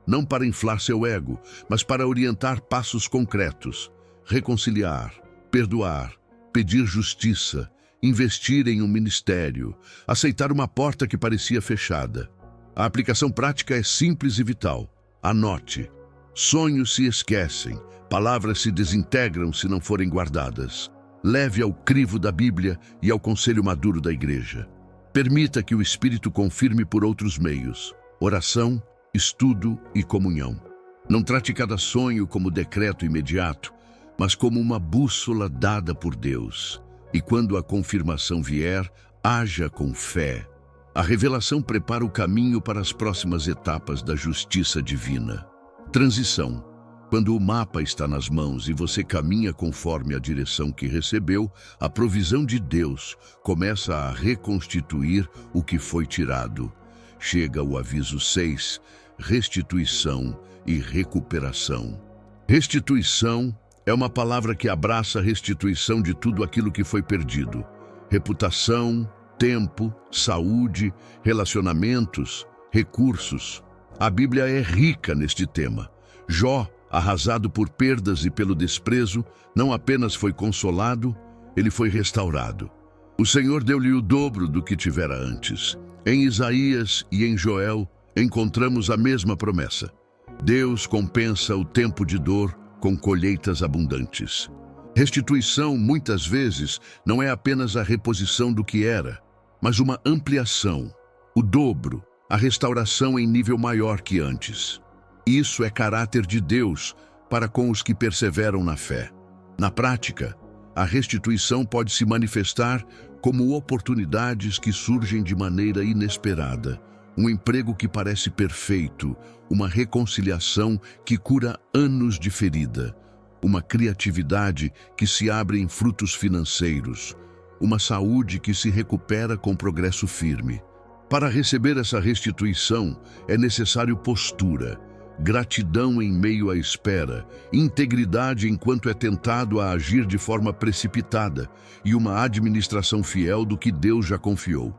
Não para inflar seu ego, mas para orientar passos concretos, reconciliar, perdoar, pedir justiça, investir em um ministério, aceitar uma porta que parecia fechada. A aplicação prática é simples e vital. Anote. Sonhos se esquecem, palavras se desintegram se não forem guardadas. Leve ao crivo da Bíblia e ao conselho maduro da igreja. Permita que o Espírito confirme por outros meios. Oração, estudo e comunhão. Não trate cada sonho como decreto imediato, mas como uma bússola dada por Deus. E quando a confirmação vier, haja com fé. A revelação prepara o caminho para as próximas etapas da justiça divina. Transição. Quando o mapa está nas mãos e você caminha conforme a direção que recebeu, a provisão de Deus começa a reconstituir o que foi tirado. Chega o aviso 6, restituição e recuperação. Restituição é uma palavra que abraça a restituição de tudo aquilo que foi perdido. Reputação, tempo, saúde, relacionamentos, recursos. A Bíblia é rica neste tema. Jó, arrasado por perdas e pelo desprezo, não apenas foi consolado, ele foi restaurado. O Senhor deu-lhe o dobro do que tivera antes. Em Isaías e em Joel, encontramos a mesma promessa. Deus compensa o tempo de dor com colheitas abundantes. Restituição, muitas vezes, não é apenas a reposição do que era, mas uma ampliação, o dobro, a restauração em nível maior que antes. Isso é caráter de Deus para com os que perseveram na fé. Na prática, a restituição pode se manifestar como oportunidades que surgem de maneira inesperada, um emprego que parece perfeito, uma reconciliação que cura anos de ferida, uma criatividade que se abre em frutos financeiros, uma saúde que se recupera com progresso firme. Para receber essa restituição, é necessário postura, gratidão em meio à espera, integridade enquanto é tentado a agir de forma precipitada e uma administração fiel do que Deus já confiou.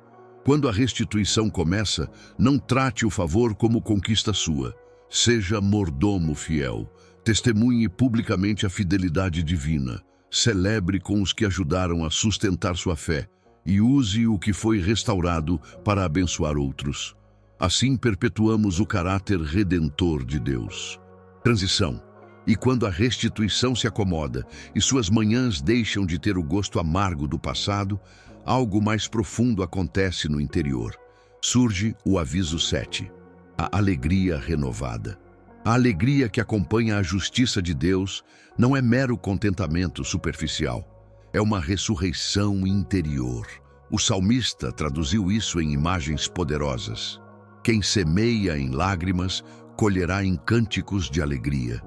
Quando a restituição começa, não trate o favor como conquista sua. Seja mordomo fiel. Testemunhe publicamente a fidelidade divina. Celebre com os que ajudaram a sustentar sua fé e use o que foi restaurado para abençoar outros. Assim perpetuamos o caráter redentor de Deus. Transição. E quando a restituição se acomoda e suas manhãs deixam de ter o gosto amargo do passado, algo mais profundo acontece no interior. Surge o aviso 7, a alegria renovada. A alegria que acompanha a justiça de Deus não é mero contentamento superficial. é uma ressurreição interior. O salmista traduziu isso em imagens poderosas. Quem semeia em lágrimas, colherá em cânticos de alegria.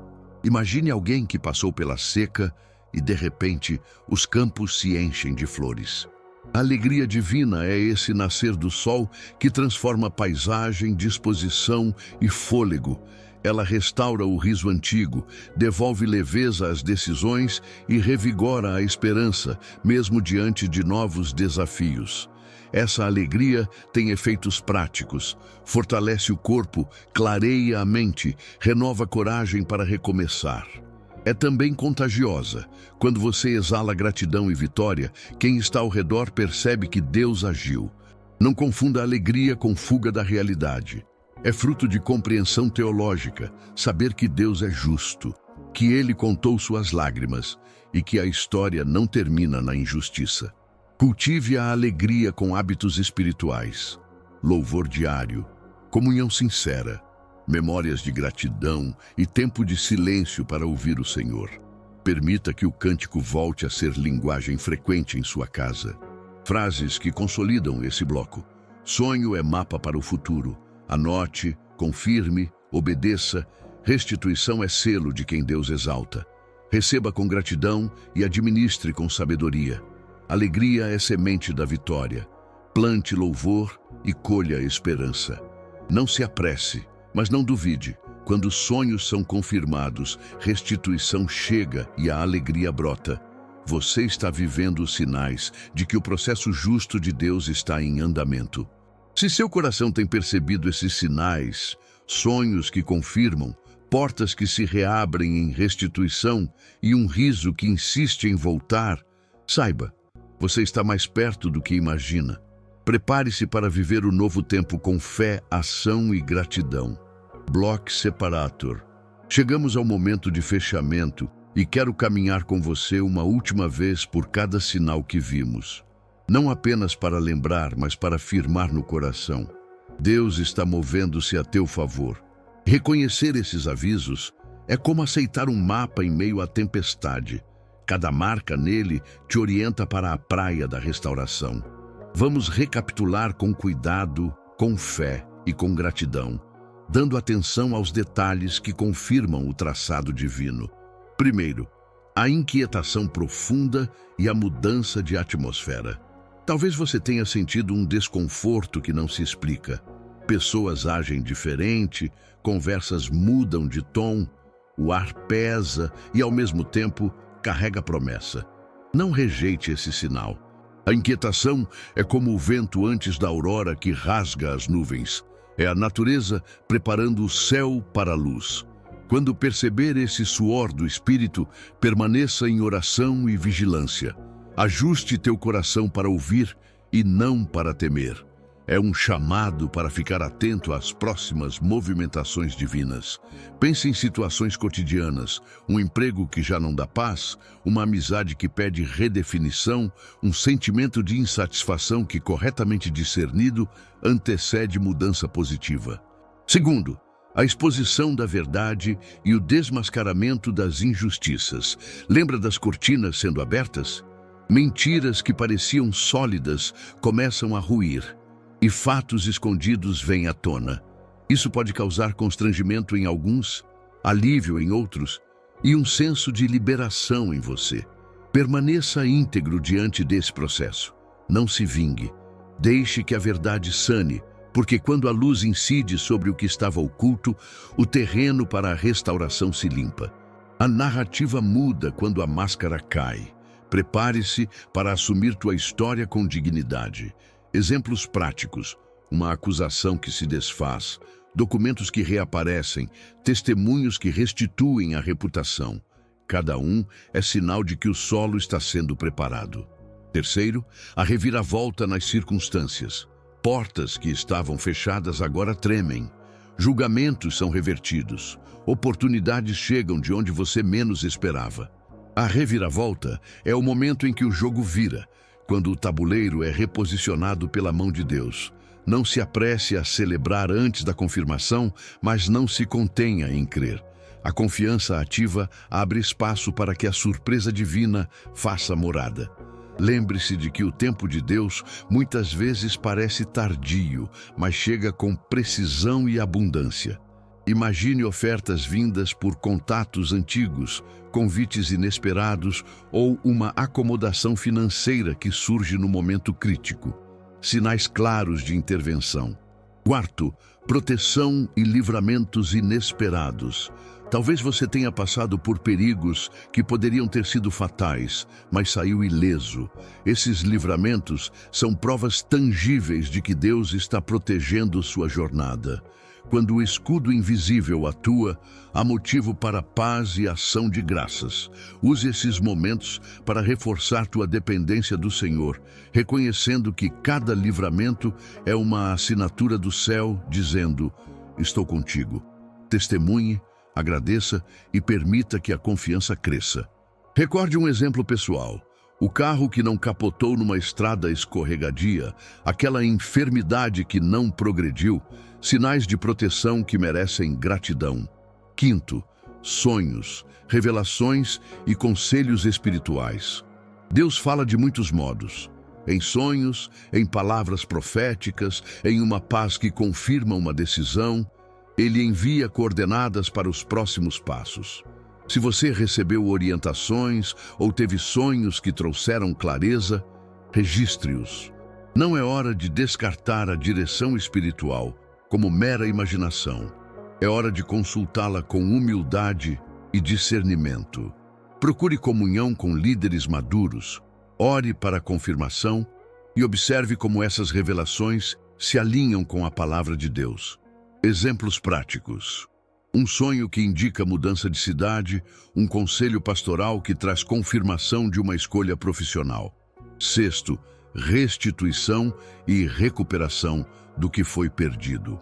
Imagine alguém que passou pela seca e, de repente, os campos se enchem de flores. A alegria divina é esse nascer do sol que transforma paisagem, disposição e fôlego. Ela restaura o riso antigo, devolve leveza às decisões e revigora a esperança, mesmo diante de novos desafios. Essa alegria tem efeitos práticos, fortalece o corpo, clareia a mente, renova a coragem para recomeçar. É também contagiosa. Quando você exala gratidão e vitória, quem está ao redor percebe que Deus agiu. Não confunda a alegria com fuga da realidade. É fruto de compreensão teológica, saber que Deus é justo, que Ele contou suas lágrimas e que a história não termina na injustiça. Cultive a alegria com hábitos espirituais, louvor diário, comunhão sincera, memórias de gratidão e tempo de silêncio para ouvir o Senhor. Permita que o cântico volte a ser linguagem frequente em sua casa. Frases que consolidam esse bloco. Sonho é mapa para o futuro. Anote, confirme, obedeça. Restituição é selo de quem Deus exalta. Receba com gratidão e administre com sabedoria. Alegria é semente da vitória. Plante louvor e colha esperança. Não se apresse, mas não duvide. Quando os sonhos são confirmados, restituição chega e a alegria brota. Você está vivendo os sinais de que o processo justo de Deus está em andamento. Se seu coração tem percebido esses sinais, sonhos que confirmam, portas que se reabrem em restituição e um riso que insiste em voltar, saiba, você está mais perto do que imagina. Prepare-se para viver o novo tempo com fé, ação e gratidão. Block Separator. Chegamos ao momento de fechamento e quero caminhar com você uma última vez por cada sinal que vimos. Não apenas para lembrar, mas para firmar no coração. Deus está movendo-se a teu favor. Reconhecer esses avisos é como aceitar um mapa em meio à tempestade. Cada marca nele te orienta para a praia da restauração. Vamos recapitular com cuidado, com fé e com gratidão, dando atenção aos detalhes que confirmam o traçado divino. Primeiro, a inquietação profunda e a mudança de atmosfera. Talvez você tenha sentido um desconforto que não se explica. Pessoas agem diferente, conversas mudam de tom, o ar pesa e, ao mesmo tempo, carrega promessa. Não rejeite esse sinal. A inquietação é como o vento antes da aurora que rasga as nuvens. É a natureza preparando o céu para a luz. Quando perceber esse suor do Espírito, permaneça em oração e vigilância. Ajuste teu coração para ouvir e não para temer. É um chamado para ficar atento às próximas movimentações divinas. Pense em situações cotidianas, um emprego que já não dá paz, uma amizade que pede redefinição, um sentimento de insatisfação que, corretamente discernido, antecede mudança positiva. Segundo, a exposição da verdade e o desmascaramento das injustiças. Lembra das cortinas sendo abertas? Mentiras que pareciam sólidas começam a ruir. E fatos escondidos vêm à tona. Isso pode causar constrangimento em alguns, alívio em outros e um senso de liberação em você. Permaneça íntegro diante desse processo. Não se vingue. Deixe que a verdade sane, porque quando a luz incide sobre o que estava oculto, o terreno para a restauração se limpa. A narrativa muda quando a máscara cai. Prepare-se para assumir tua história com dignidade. Exemplos práticos, uma acusação que se desfaz, documentos que reaparecem, testemunhos que restituem a reputação. Cada um é sinal de que o solo está sendo preparado. Terceiro, a reviravolta nas circunstâncias. Portas que estavam fechadas agora tremem. Julgamentos são revertidos. Oportunidades chegam de onde você menos esperava. A reviravolta é o momento em que o jogo vira, quando o tabuleiro é reposicionado pela mão de Deus. Não se apresse a celebrar antes da confirmação, mas não se contenha em crer. A confiança ativa abre espaço para que a surpresa divina faça morada. Lembre-se de que o tempo de Deus muitas vezes parece tardio, mas chega com precisão e abundância. Imagine ofertas vindas por contatos antigos, convites inesperados ou uma acomodação financeira que surge no momento crítico. Sinais claros de intervenção. Quarto, proteção e livramentos inesperados. Talvez você tenha passado por perigos que poderiam ter sido fatais, mas saiu ileso. Esses livramentos são provas tangíveis de que Deus está protegendo sua jornada. Quando o escudo invisível atua, há motivo para paz e ação de graças. Use esses momentos para reforçar tua dependência do Senhor, reconhecendo que cada livramento é uma assinatura do céu, dizendo: estou contigo. Testemunhe, agradeça e permita que a confiança cresça. Recorde um exemplo pessoal. O carro que não capotou numa estrada escorregadia, aquela enfermidade que não progrediu, sinais de proteção que merecem gratidão. Quinto, sonhos, revelações e conselhos espirituais. Deus fala de muitos modos. Em sonhos, em palavras proféticas, em uma paz que confirma uma decisão. Ele envia coordenadas para os próximos passos. Se você recebeu orientações ou teve sonhos que trouxeram clareza, registre-os. Não é hora de descartar a direção espiritual como mera imaginação. É hora de consultá-la com humildade e discernimento. Procure comunhão com líderes maduros, ore para a confirmação e observe como essas revelações se alinham com a palavra de Deus. Exemplos práticos. Um sonho que indica mudança de cidade, um conselho pastoral que traz confirmação de uma escolha profissional. Sexto, restituição e recuperação do que foi perdido.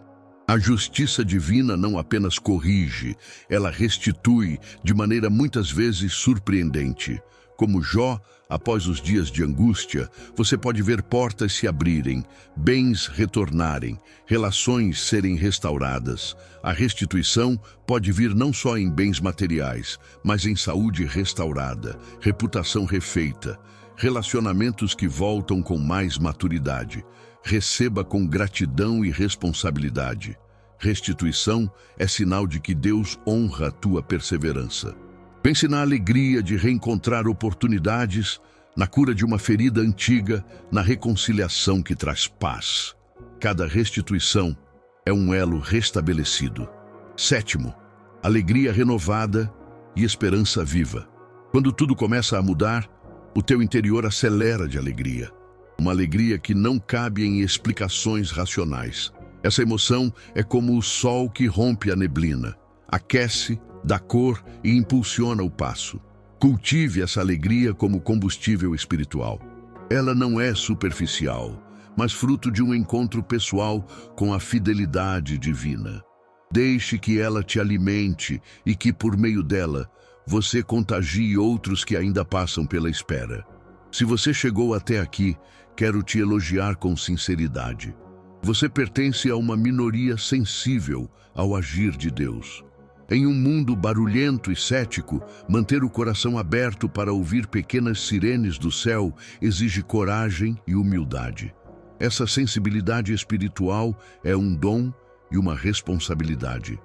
A justiça divina não apenas corrige, ela restitui de maneira muitas vezes surpreendente. Como Jó, após os dias de angústia, você pode ver portas se abrirem, bens retornarem, relações serem restauradas. A restituição pode vir não só em bens materiais, mas em saúde restaurada, reputação refeita, relacionamentos que voltam com mais maturidade. Receba com gratidão e responsabilidade. Restituição é sinal de que Deus honra a tua perseverança. Pense na alegria de reencontrar oportunidades, na cura de uma ferida antiga, na reconciliação que traz paz. Cada restituição é um elo restabelecido. Sétimo, alegria renovada e esperança viva. Quando tudo começa a mudar, o teu interior acelera de alegria. Uma alegria que não cabe em explicações racionais. Essa emoção é como o sol que rompe a neblina, aquece, dá cor e impulsiona o passo. Cultive essa alegria como combustível espiritual. Ela não é superficial, mas fruto de um encontro pessoal com a fidelidade divina. Deixe que ela te alimente e que, por meio dela, você contagie outros que ainda passam pela espera. Se você chegou até aqui, quero te elogiar com sinceridade. Você pertence a uma minoria sensível ao agir de Deus. Em um mundo barulhento e cético, manter o coração aberto para ouvir pequenas sirenes do céu exige coragem e humildade. Essa sensibilidade espiritual é um dom e uma responsabilidade.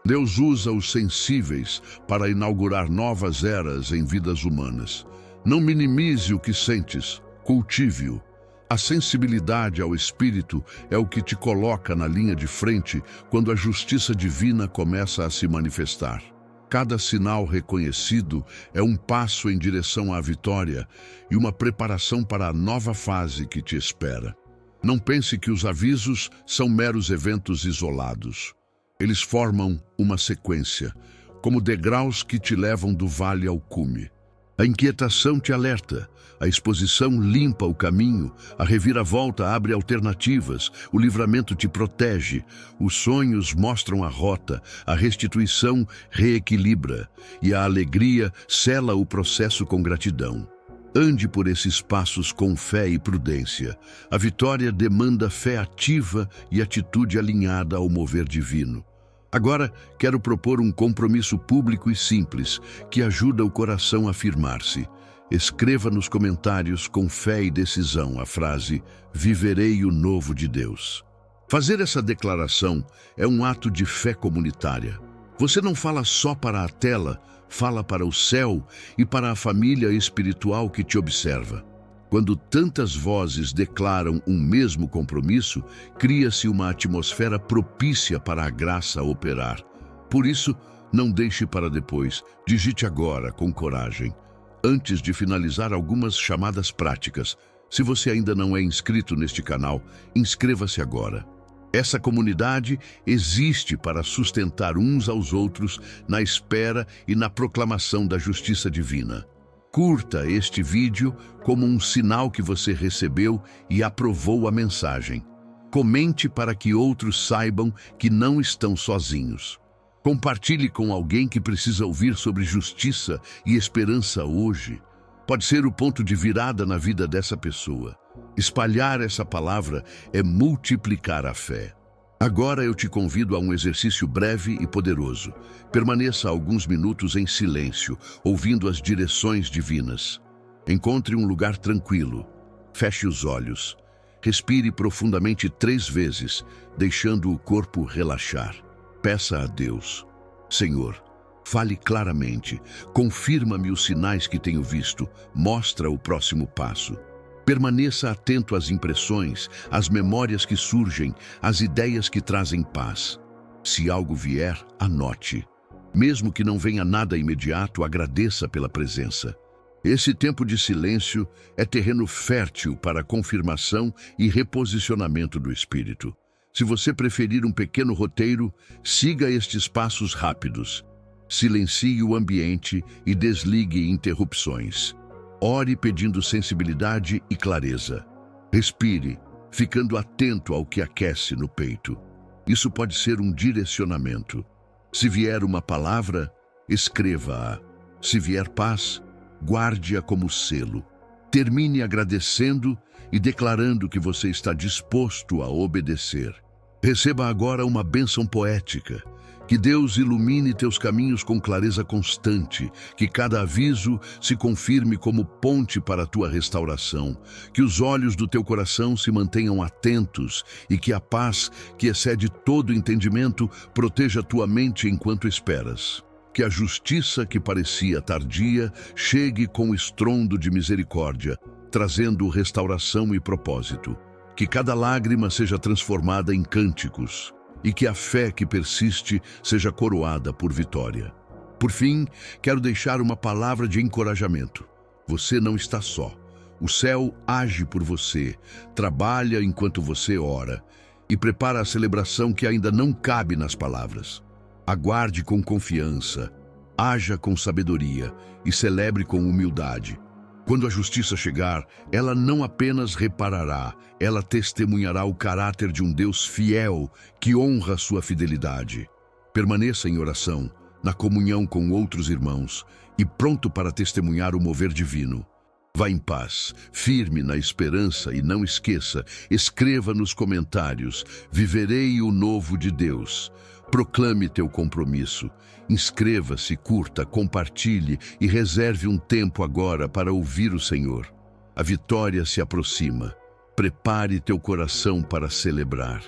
Deus usa os sensíveis para inaugurar novas eras em vidas humanas. Não minimize o que sentes, cultive-o. A sensibilidade ao Espírito é o que te coloca na linha de frente quando a justiça divina começa a se manifestar. Cada sinal reconhecido é um passo em direção à vitória e uma preparação para a nova fase que te espera. Não pense que os avisos são meros eventos isolados. Eles formam uma sequência, como degraus que te levam do vale ao cume. A inquietação te alerta, a exposição limpa o caminho, a reviravolta abre alternativas, o livramento te protege, os sonhos mostram a rota, a restituição reequilibra e a alegria sela o processo com gratidão. Ande por esses passos com fé e prudência. A vitória demanda fé ativa e atitude alinhada ao mover divino. Agora, quero propor um compromisso público e simples que ajuda o coração a firmar-se. Escreva nos comentários com fé e decisão a frase "Viverei o novo de Deus". Fazer essa declaração é um ato de fé comunitária. Você não fala só para a tela, fala para o céu e para a família espiritual que te observa. Quando tantas vozes declaram um mesmo compromisso, cria-se uma atmosfera propícia para a graça operar. Por isso, não deixe para depois, digite agora com coragem. Antes de finalizar, algumas chamadas práticas. Se você ainda não é inscrito neste canal, inscreva-se agora. Essa comunidade existe para sustentar uns aos outros na espera e na proclamação da justiça divina. Curta este vídeo como um sinal que você recebeu e aprovou a mensagem. Comente para que outros saibam que não estão sozinhos. Compartilhe com alguém que precisa ouvir sobre justiça e esperança hoje. Pode ser o ponto de virada na vida dessa pessoa. Espalhar essa palavra é multiplicar a fé. Agora eu te convido a um exercício breve e poderoso. Permaneça alguns minutos em silêncio, ouvindo as direções divinas. Encontre um lugar tranquilo. Feche os olhos. Respire profundamente 3 vezes, deixando o corpo relaxar. Peça a Deus: Senhor, fale claramente, confirma-me os sinais que tenho visto, mostra o próximo passo. Permaneça atento às impressões, às memórias que surgem, às ideias que trazem paz. Se algo vier, anote. Mesmo que não venha nada imediato, agradeça pela presença. Esse tempo de silêncio é terreno fértil para a confirmação e reposicionamento do espírito. Se você preferir um pequeno roteiro, siga estes passos rápidos. Silencie o ambiente e desligue interrupções. Ore pedindo sensibilidade e clareza. Respire, ficando atento ao que aquece no peito. Isso pode ser um direcionamento. Se vier uma palavra, escreva-a. Se vier paz, guarde-a como selo. Termine agradecendo e declarando que você está disposto a obedecer. Receba agora uma bênção poética. Que Deus ilumine teus caminhos com clareza constante, que cada aviso se confirme como ponte para a tua restauração, que os olhos do teu coração se mantenham atentos e que a paz, que excede todo entendimento, proteja tua mente enquanto esperas. Que a justiça que parecia tardia chegue com estrondo de misericórdia, trazendo restauração e propósito. Que cada lágrima seja transformada em cânticos, e que a fé que persiste seja coroada por vitória. Por fim, quero deixar uma palavra de encorajamento. Você não está só. O céu age por você, trabalha enquanto você ora e prepara a celebração que ainda não cabe nas palavras. Aguarde com confiança, haja com sabedoria e celebre com humildade. Quando a justiça chegar, ela não apenas reparará, ela testemunhará o caráter de um Deus fiel que honra sua fidelidade. Permaneça em oração, na comunhão com outros irmãos e pronto para testemunhar o mover divino. Vá em paz, firme na esperança e não esqueça, escreva nos comentários: "Viverei o novo de Deus". Proclame teu compromisso. Inscreva-se, curta, compartilhe e reserve um tempo agora para ouvir o Senhor. A vitória se aproxima. Prepare teu coração para celebrar.